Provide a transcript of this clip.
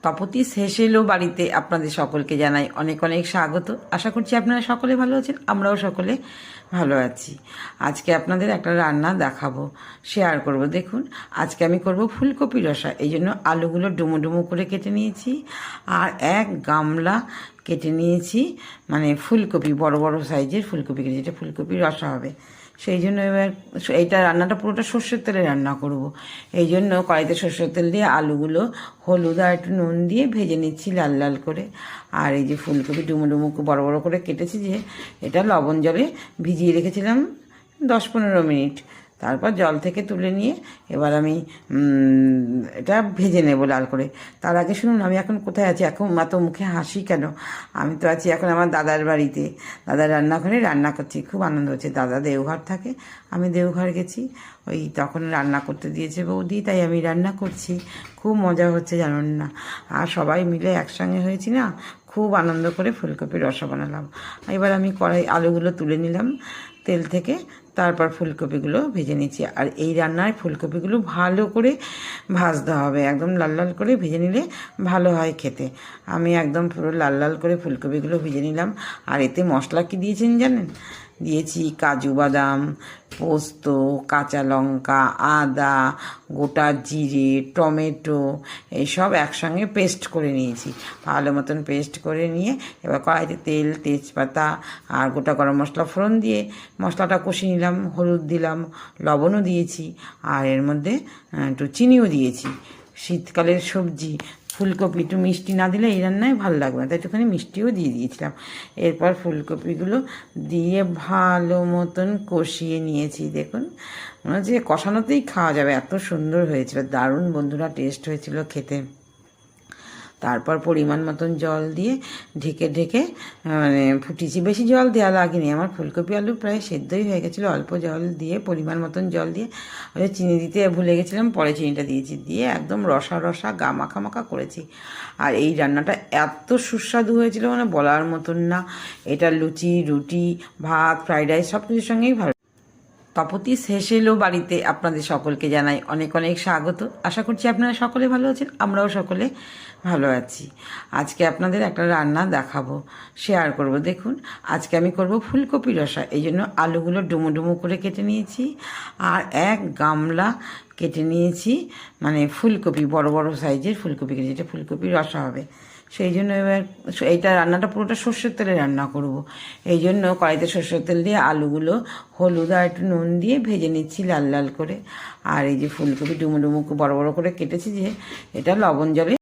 তপতি শেষ এলো বাড়িতে আপনাদের সকলকে জানাই অনেক অনেক স্বাগত। আশা করছি আপনারা সকলে ভালো আছেন, আমরাও সকলে ভালো আছি। আজকে আপনাদের একটা রান্না দেখাবো, শেয়ার করব। দেখুন, আজকে আমি করব ফুলকপি রসা। এই জন্য আলুগুলো ডুমো ডুমো করে কেটে নিয়েছি, আর এক গামলা কেটে নিয়েছি মানে ফুলকপি, বড় বড় সাইজের ফুলকপি কেটে, যেটা ফুলকপি রসা হবে। সেই জন্য এবার এইটা রান্নাটা পুরোটা সর্ষের তেলে রান্না করব। এই জন্য কড়াইতে সর্ষের তেল দিয়ে আলুগুলো হলুদ আর একটু নুন দিয়ে ভেজে নিচ্ছি লাল লাল করে। আর এই যে ফুলকপি ডুমো ডুমো বড় বড় করে কেটেছি, যে এটা লবণ জলে ভিজিয়ে রেখেছিলাম 10-15 মিনিট। তারপর জল থেকে তুলে নিয়ে এবার আমি এটা ভেজে নেব লাল করে। তার আগে শুনুন, আমি এখন কোথায় আছি? এখন এত মুখে হাসি কেন? আমি তো আছি এখন আমার দাদার বাড়িতে, দাদার রান্নাঘরে রান্না করছি। খুব আনন্দ হচ্ছে। দাদা দেওঘর থাকে, আমি দেওঘর গেছি, ওই তখন রান্না করতে দিয়েছে বৌদি, তাই আমি রান্না করছি। খুব মজা হচ্ছে জানুন না। আর সবাই মিলে একসঙ্গে হয়েছি না, খুব আনন্দ করে ফুলকপির রসা বানালাম। এবার আমি আলুগুলো তুলে নিলাম তেল থেকে, তারপর ফুলকপিগুলো ভেজে নিচ্ছি। আর এই রান্নায় ফুলকপিগুলো ভালো করে ভাজতে হবে, একদম লাল লাল করে ভেজে নিলে ভালো হয় খেতে। আমি একদম পুরো লাল লাল করে ফুলকপিগুলো ভেজে নিলাম। আর এতে মশলা কি দিয়েছেন জানেন? দিয়েছি কাজু বাদাম, পোস্ত, কাঁচা লঙ্কা, আদা, গোটা জিরে, টমেটো, এইসব একসঙ্গে পেস্ট করে নিয়েছি। ভালো মতন পেস্ট করে নিয়ে এবার কড়াইতে তেল, তেজপাতা আর গোটা গরম মশলা ফোড়ন দিয়ে মশলাটা কষিয়ে নিলাম। হলুদ দিলাম, লবণও দিয়েছি, আর এর মধ্যে একটু চিনিও দিয়েছি। শীতকালের সবজি ফুলকপি একটু মিষ্টি না দিলে এই রান্নায় ভালো লাগবে না, তাই একটুখানি মিষ্টিও দিয়ে দিয়েছিলাম। এরপর ফুলকপিগুলো দিয়ে ভালো মতন কষিয়ে নিয়েছি। দেখুন, মনে হচ্ছে কষানোতেই খাওয়া যাবে, এত সুন্দর হয়েছিল, দারুণ বন্ধুরা টেস্ট হয়েছিল খেতে। তারপর পরিমাণ মতন জল দিয়ে ঢেকে ঢেকে মানে ফুটিয়েছি। বেশি জল দেওয়া লাগেনি, আমার ফুলকপি আলু প্রায় সেদ্ধই হয়ে গেছিলো। অল্প জল দিয়ে, পরিমাণ মতন জল দিয়ে, ওই চিনি দিতে ভুলে গেছিলাম, পরে চিনিটা দিয়েছি, দিয়ে একদম রসা রসা গা মাখা মাখা করেছি। আর এই রান্নাটা এত সুস্বাদু হয়েছিল মানে বলার মতন না। এটা লুচি, রুটি, ভাত, ফ্রাইড রাইস সব কিছুর সঙ্গেই ভালো। তপতি শেষ এলো বাড়িতে আপনাদের সকলকে জানাই অনেক অনেক স্বাগত। আশা করছি আপনারা সকলে ভালো আছেন, আমরাও সকলে ভালো আছি। আজকে আপনাদের একটা রান্না দেখাবো, শেয়ার করব। দেখুন, আজকে আমি করব ফুলকপি রসা। এই জন্য আলুগুলো ডুমো ডুমো করে কেটে নিয়েছি, আর এক গামলা কেটে নিয়েছি মানে ফুলকপি, বড় বড় সাইজের ফুলকপি কেটে, যেটা ফুলকপি রসা হবে। সেই জন্য এবার এইটা রান্নাটা পুরোটা সর্ষের তেলে রান্না করব। এই জন্য কড়াইতে সর্ষের তেল দিয়ে আলুগুলো হলুদ আর একটু নুন দিয়ে ভেজে নিচ্ছি লাল লাল করে। আর এই যে ফুলকপি ডুমো ডুমো বড় বড় করে কেটেছি, যে এটা লবণ জলে